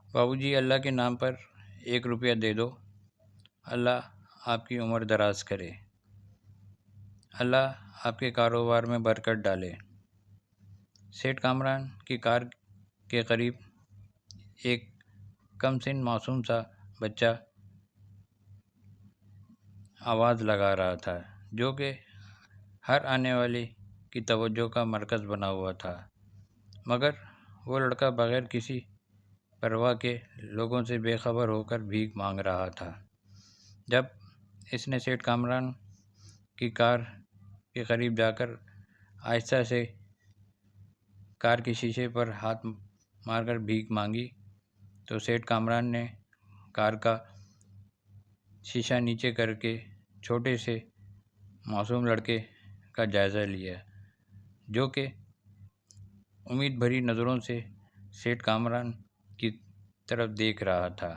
بابو جی اللہ کے نام پر 1 روپیہ دے دو، اللہ آپ کی عمر دراز کرے، اللہ آپ کے کاروبار میں برکت ڈالے۔ سیٹھ کامران کی کار کے قریب ایک کم سن معصوم سا بچہ آواز لگا رہا تھا، جو کہ ہر آنے والے کی توجہ کا مرکز بنا ہوا تھا، مگر وہ لڑکا بغیر کسی پرواہ کے لوگوں سے بے خبر ہو کر بھیک مانگ رہا تھا۔ جب اس نے سیٹھ کامران کی کار کے قریب جا کر آہستہ سے کار کے شیشے پر ہاتھ مار کر بھیک مانگی تو سیٹھ کامران نے کار کا شیشہ نیچے کر کے چھوٹے سے معصوم لڑکے کا جائزہ لیا، جو کہ امید بھری نظروں سے سیٹھ کامران کی طرف دیکھ رہا تھا۔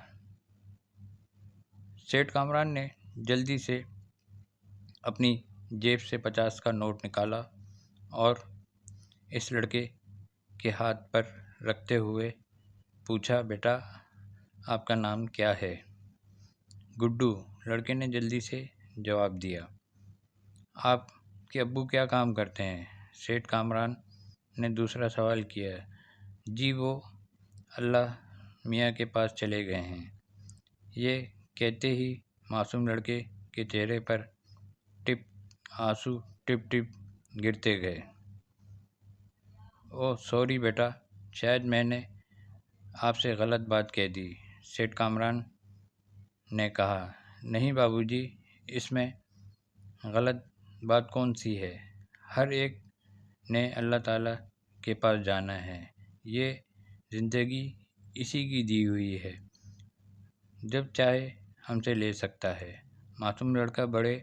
سیٹھ کامران نے جلدی سے اپنی جیب سے 50 کا نوٹ نکالا اور اس لڑکے کے ہاتھ پر رکھتے ہوئے پوچھا، بیٹا آپ کا نام کیا ہے؟ گڈو، لڑکے نے جلدی سے جواب دیا۔ آپ کے ابو کیا کام کرتے ہیں؟ سیٹھ کامران نے دوسرا سوال کیا۔ جی وہ اللہ میاں کے پاس چلے گئے ہیں۔ یہ کہتے ہی معصوم لڑکے کے چہرے پر آنسو ٹپ ٹپ گرتے گئے۔ اوہ سوری بیٹا، شاید میں نے آپ سے غلط بات کہہ دی، سیٹھ کامران نے کہا۔ نہیں بابو جی، اس میں غلط بات کون سی ہے؟ ہر ایک نے اللہ تعالیٰ کے پاس جانا ہے، یہ زندگی اسی کی دی ہوئی ہے، جب چاہے ہم سے لے سکتا ہے۔ معصوم لڑکا بڑے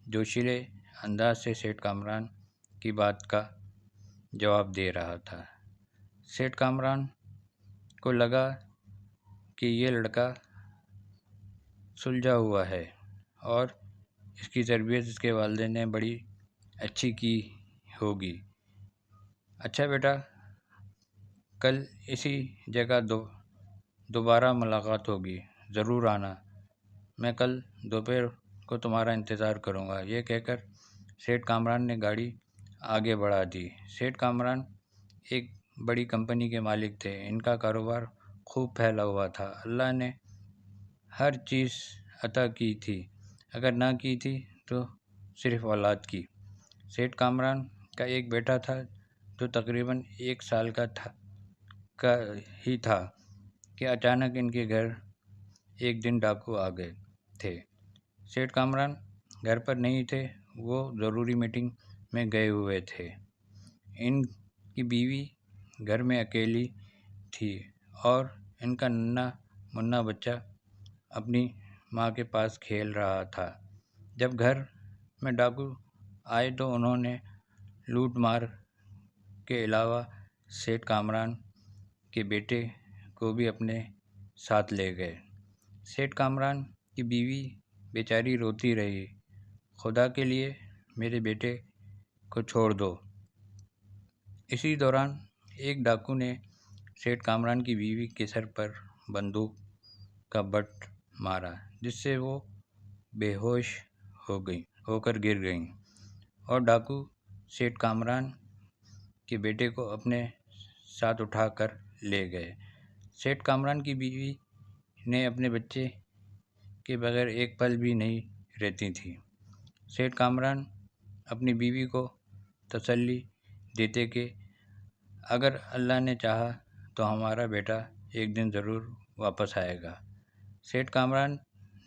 جوشیلے انداز سے سیٹھ کامران کی بات کا جواب دے رہا تھا۔ سیٹھ کامران کو لگا کہ یہ لڑکا سلجھا ہوا ہے اور اس کی تربیت اس کے والدین نے بڑی اچھی کی ہوگی۔ اچھا بیٹا، کل اسی جگہ دوبارہ ملاقات ہوگی، ضرور آنا، میں کل دوپہر کو تمہارا انتظار کروں گا۔ یہ کہہ کر سیٹھ کامران نے گاڑی آگے بڑھا دی۔ سیٹھ کامران ایک بڑی کمپنی کے مالک تھے، ان کا کاروبار خوب پھیلا ہوا تھا، اللہ نے ہر چیز عطا کی تھی، اگر نہ کی تھی تو صرف اولاد کی۔ سیٹھ کامران کا ایک بیٹا تھا جو تقریباً 1 سال کا ہی تھا کہ اچانک ان کے گھر ایک دن ڈاکو آ گئے تھے۔ سیٹھ کامران گھر پر نہیں تھے، وہ ضروری میٹنگ میں گئے ہوئے تھے۔ ان کی بیوی گھر میں اکیلی تھی اور ان کا ننھا منا بچہ اپنی ماں کے پاس کھیل رہا تھا۔ جب گھر میں ڈاکو آئے تو انہوں نے لوٹ مار کے علاوہ سیٹھ کامران کے بیٹے کو بھی اپنے ساتھ لے گئے۔ سیٹھ کامران کی بیوی بیچاری روتی رہی، خدا کے لیے میرے بیٹے کو چھوڑ دو۔ اسی دوران ایک ڈاکو نے سیٹھ کامران کی بیوی کے سر پر بندوق کا بٹ مارا، جس سے وہ بے ہوش ہو کر گر گئیں اور ڈاکو سیٹھ کامران کے بیٹے کو اپنے ساتھ اٹھا کر لے گئے۔ سیٹھ کامران کی بیوی نے اپنے بچے کے بغیر ایک پل بھی نہیں رہتی تھیں۔ سیٹھ کامران اپنی بیوی کو تسلی دیتے کہ اگر اللہ نے چاہا تو ہمارا بیٹا ایک دن ضرور واپس آئے گا۔ سیٹھ کامران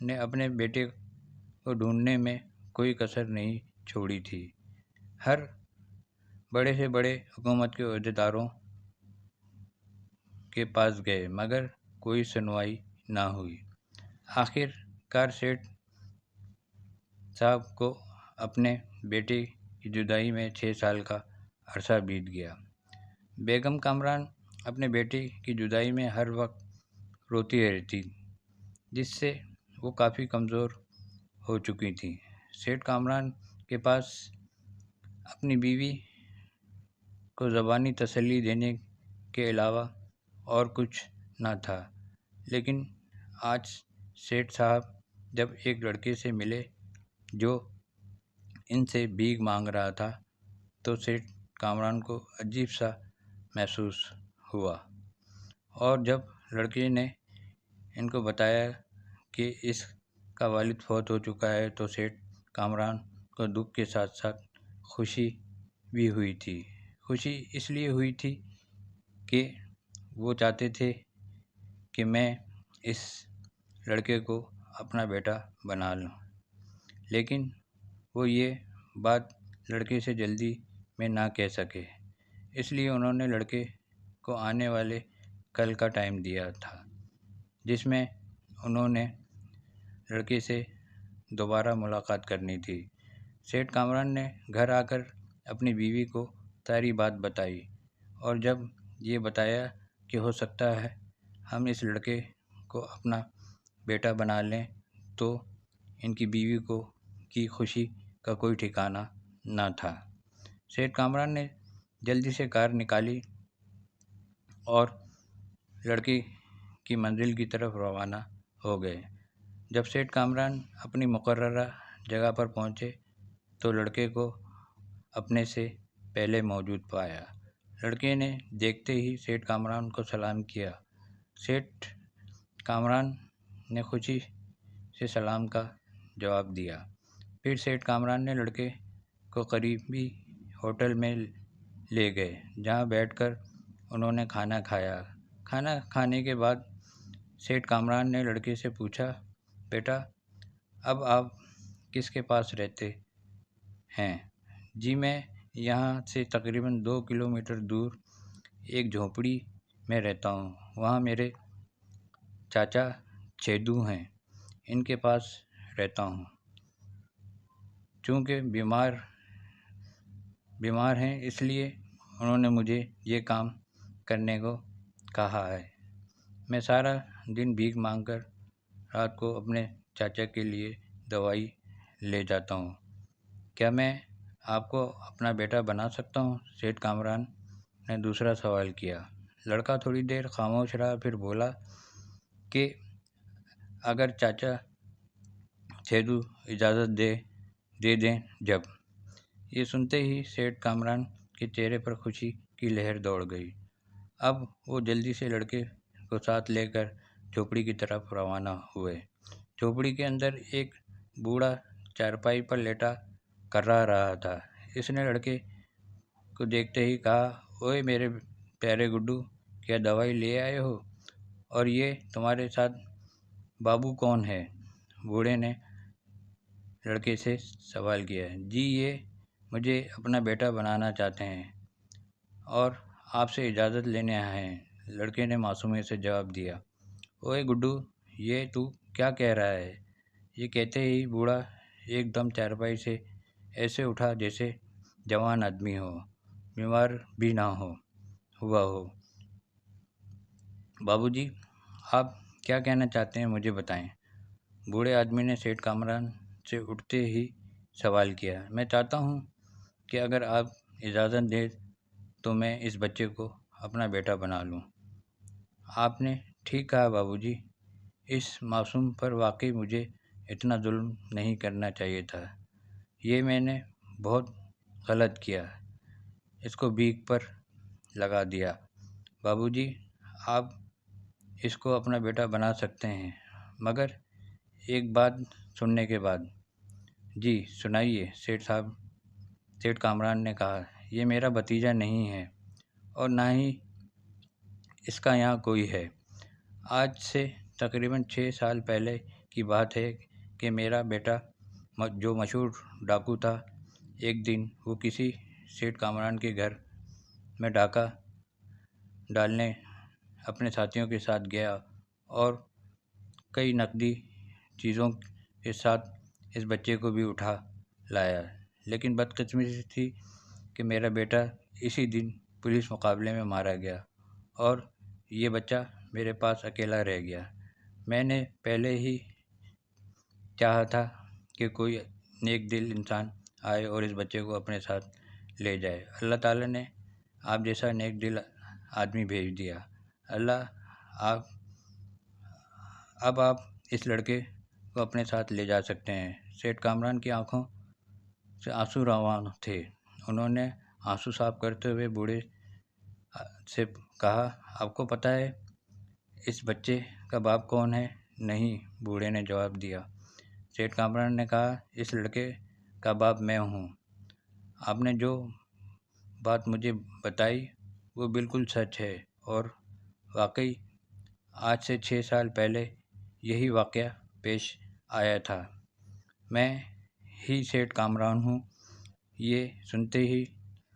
نے اپنے بیٹے کو ڈھونڈنے میں کوئی کسر نہیں چھوڑی تھی، ہر بڑے سے بڑے حکومت کے عہدیداروں کے پاس گئے مگر کوئی سنوائی نہ ہوئی۔ آخر کار سیٹھ صاحب کو اپنے بیٹے کی جدائی میں 6 سال کا عرصہ بیت گیا۔ بیگم کامران اپنے بیٹے کی جدائی میں ہر وقت روتی رہتی، جس سے وہ کافی کمزور ہو چکی تھیں۔ سیٹھ کامران کے پاس اپنی بیوی کو زبانی تسلی دینے کے علاوہ اور کچھ نہ تھا۔ لیکن آج سیٹھ صاحب جب ایک لڑکے سے ملے جو ان سے بھیک مانگ رہا تھا تو سیٹھ کامران کو عجیب سا محسوس ہوا، اور جب لڑکے نے ان کو بتایا کہ اس کا والد فوت ہو چکا ہے تو سیٹھ کامران کو دکھ کے ساتھ ساتھ خوشی بھی ہوئی تھی۔ خوشی اس لیے ہوئی تھی کہ وہ چاہتے تھے کہ میں اس لڑکے کو اپنا بیٹا بنا لوں، لیکن وہ یہ بات لڑکے سے جلدی میں نہ کہہ سکے، اس لیے انہوں نے لڑکے کو آنے والے کل کا ٹائم دیا تھا جس میں انہوں نے لڑکے سے دوبارہ ملاقات کرنی تھی۔ سیٹھ کامران نے گھر آ کر اپنی بیوی کو ساری بات بتائی، اور جب یہ بتایا کہ ہو سکتا ہے ہم اس لڑکے کو اپنا بیٹا بنا لیں تو ان کی بیوی کو کی خوشی کا کوئی ٹھکانہ نہ تھا۔ سیٹھ کامران نے جلدی سے کار نکالی اور لڑکے کی منزل کی طرف روانہ ہو گئے۔ جب سیٹھ کامران اپنی مقررہ جگہ پر پہنچے تو لڑکے کو اپنے سے پہلے موجود پایا۔ لڑکے نے دیکھتے ہی سیٹھ کامران کو سلام کیا۔ سیٹھ کامران نے خوشی سے سلام کا جواب دیا۔ پھر سیٹھ کامران نے لڑکے کو قریبی ہوٹل میں لے گئے، جہاں بیٹھ کر انہوں نے کھانا کھایا۔ کھانا کھانے کے بعد سیٹھ کامران نے لڑکے سے پوچھا، بیٹا اب آپ کس کے پاس رہتے ہیں؟ جی میں یہاں سے تقریباً 2 کلومیٹر دور ایک جھونپڑی میں رہتا ہوں، وہاں میرے چاچا چھیدو ہیں، ان کے پاس رہتا ہوں۔ چونکہ بیمار ہیں اس لیے انہوں نے مجھے یہ کام کرنے کو کہا ہے۔ میں سارا دن بھیک مانگ کر رات کو اپنے چاچا کے لیے دوائی لے جاتا ہوں۔ کیا میں آپ کو اپنا بیٹا بنا سکتا ہوں؟ سیٹھ کامران نے دوسرا سوال کیا۔ لڑکا تھوڑی دیر خاموش رہا، پھر بولا کہ اگر چاچا چھیدو اجازت دے دیں جب۔ یہ سنتے ہی سیٹھ کامران کے چہرے پر خوشی کی لہر دوڑ گئی۔ اب وہ جلدی سے لڑکے کو ساتھ لے کر جھونپڑی کی طرف روانہ ہوئے۔ جھونپڑی کے اندر ایک بوڑھا چارپائی پر لیٹا کرا رہا تھا۔ اس نے لڑکے کو دیکھتے ہی کہا، اوئے میرے پیارے گڈو، کیا دوائی لے آئے ہو؟ اور یہ تمہارے ساتھ بابو کون ہے؟ بوڑھے نے لڑکے سے سوال کیا۔ جی یہ مجھے اپنا بیٹا بنانا چاہتے ہیں اور آپ سے اجازت لینے آئے ہیں، لڑکے نے معصومیت سے جواب دیا۔ اوئے گڈو، یہ تو کیا کہہ رہا ہے؟ یہ کہتے ہی بوڑھا ایک دم چارپائی سے ایسے اٹھا جیسے جوان آدمی ہو، بیمار بھی نہ ہوا ہو۔ بابو جی آپ کیا کہنا چاہتے ہیں مجھے بتائیں۔ بوڑھے آدمی نے سیٹھ کامران سے اٹھتے ہی سوال کیا۔ میں چاہتا ہوں کہ اگر آپ اجازت دیں تو میں اس بچے کو اپنا بیٹا بنا لوں۔ آپ نے ٹھیک کہا بابو جی، اس معصوم پر واقعی مجھے اتنا ظلم نہیں کرنا چاہیے تھا، یہ میں نے بہت غلط کیا، اس کو بھیک پر لگا دیا۔ بابو جی آپ اس کو اپنا بیٹا بنا سکتے ہیں، مگر ایک بات سننے کے بعد۔ جی سنائیے سیٹھ کامران نے کہا۔ یہ میرا بھتیجا نہیں ہے اور نہ ہی اس کا یہاں کوئی ہے۔ آج سے تقریباً 6 سال پہلے کی بات ہے کہ میرا بیٹا جو مشہور ڈاکو تھا، ایک دن وہ کسی سیٹھ کامران کے گھر میں ڈاکہ ڈالنے اپنے ساتھیوں کے ساتھ گیا اور کئی نقدی چیزوں کے ساتھ اس بچے کو بھی اٹھا لایا، لیکن بدقسمتی تھی کہ میرا بیٹا اسی دن پولیس مقابلے میں مارا گیا اور یہ بچہ میرے پاس اکیلا رہ گیا۔ میں نے پہلے ہی چاہا تھا کہ کوئی نیک دل انسان آئے اور اس بچے کو اپنے ساتھ لے جائے۔ اللہ تعالیٰ نے آپ جیسا نیک دل آدمی بھیج دیا۔ اللہ آپ اب آپ اس لڑکے کو اپنے ساتھ لے جا سکتے ہیں۔ سیٹھ کامران کی آنکھوں سے آنسو روان تھے۔ انہوں نے آنسو صاف کرتے ہوئے بوڑھے سے کہا، آپ کو پتہ ہے اس بچے کا باپ کون ہے؟ نہیں، بوڑھے نے جواب دیا۔ سیٹھ کامران نے کہا، اس لڑکے کا باپ میں ہوں۔ آپ نے جو بات مجھے بتائی وہ بالکل سچ ہے، اور واقعی آج سے 6 سال پہلے یہی واقعہ پیش آیا تھا۔ میں ہی سیٹھ کامران ہوں۔ یہ سنتے ہی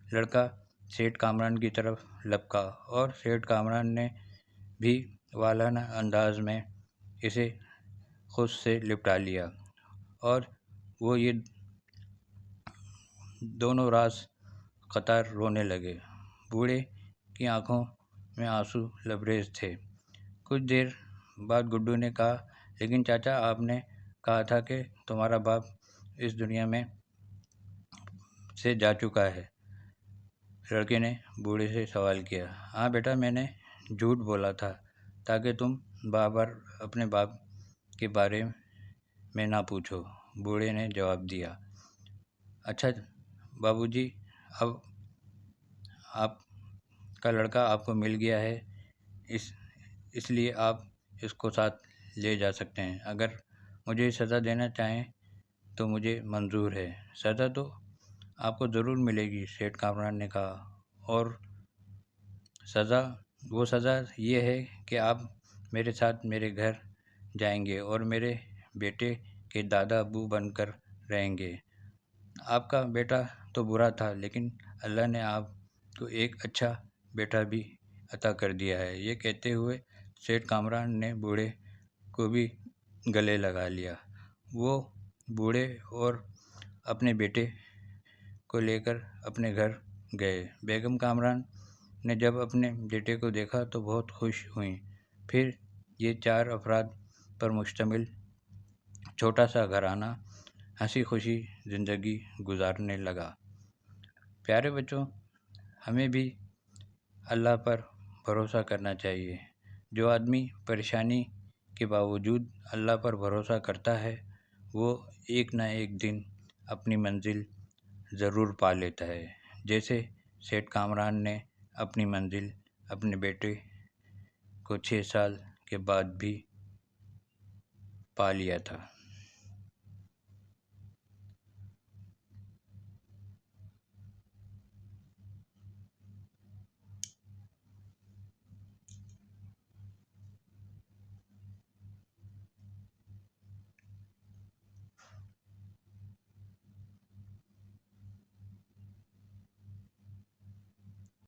لڑکا سیٹھ کامران کی طرف لپکا، اور سیٹھ کامران نے بھی والہانہ انداز میں اسے خود سے لپٹا لیا، اور وہ یہ دونوں راز قطار رونے لگے۔ بوڑھے کی آنکھوں میں آنسو لبریز تھے۔ کچھ دیر بعد گڈو نے کہا، لیکن چاچا، آپ نے کہا تھا کہ تمہارا باپ اس دنیا میں سے جا چکا ہے۔ لڑکے نے بوڑھے سے سوال کیا۔ ہاں بیٹا، میں نے جھوٹ بولا تھا تاکہ تم بار بار اپنے باپ کے بارے میں نہ پوچھو، بوڑھے نے جواب دیا۔ اچھا بابو جی، اب آپ کا لڑکا آپ کو مل گیا ہے، اس لیے آپ اس کو ساتھ لے جا سکتے ہیں۔ اگر مجھے سزا دینا چاہیں تو مجھے منظور ہے۔ سزا تو آپ کو ضرور ملے گی، سیٹھ کامران نے کہا، اور وہ سزا یہ ہے کہ آپ میرے ساتھ میرے گھر جائیں گے اور میرے بیٹے کے دادا ابو بن کر رہیں گے۔ آپ کا بیٹا تو برا تھا، لیکن اللہ نے آپ کو ایک اچھا بیٹا بھی عطا کر دیا ہے۔ یہ کہتے ہوئے سیٹھ کامران نے بوڑھے کو بھی گلے لگا لیا۔ وہ بوڑھے اور اپنے بیٹے کو لے کر اپنے گھر گئے۔ بیگم کامران نے جب اپنے بیٹے کو دیکھا تو بہت خوش ہوئیں۔ پھر یہ 4 افراد پر مشتمل چھوٹا سا گھرانہ ہنسی خوشی زندگی گزارنے لگا۔ پیارے بچوں، ہمیں بھی اللہ پر بھروسہ کرنا چاہیے۔ جو آدمی پریشانی کے باوجود اللہ پر بھروسہ کرتا ہے، وہ ایک نہ ایک دن اپنی منزل ضرور پا لیتا ہے، جیسے سیٹھ کامران نے اپنی منزل اپنے بیٹے کو 6 سال کے بعد بھی پا لیا تھا۔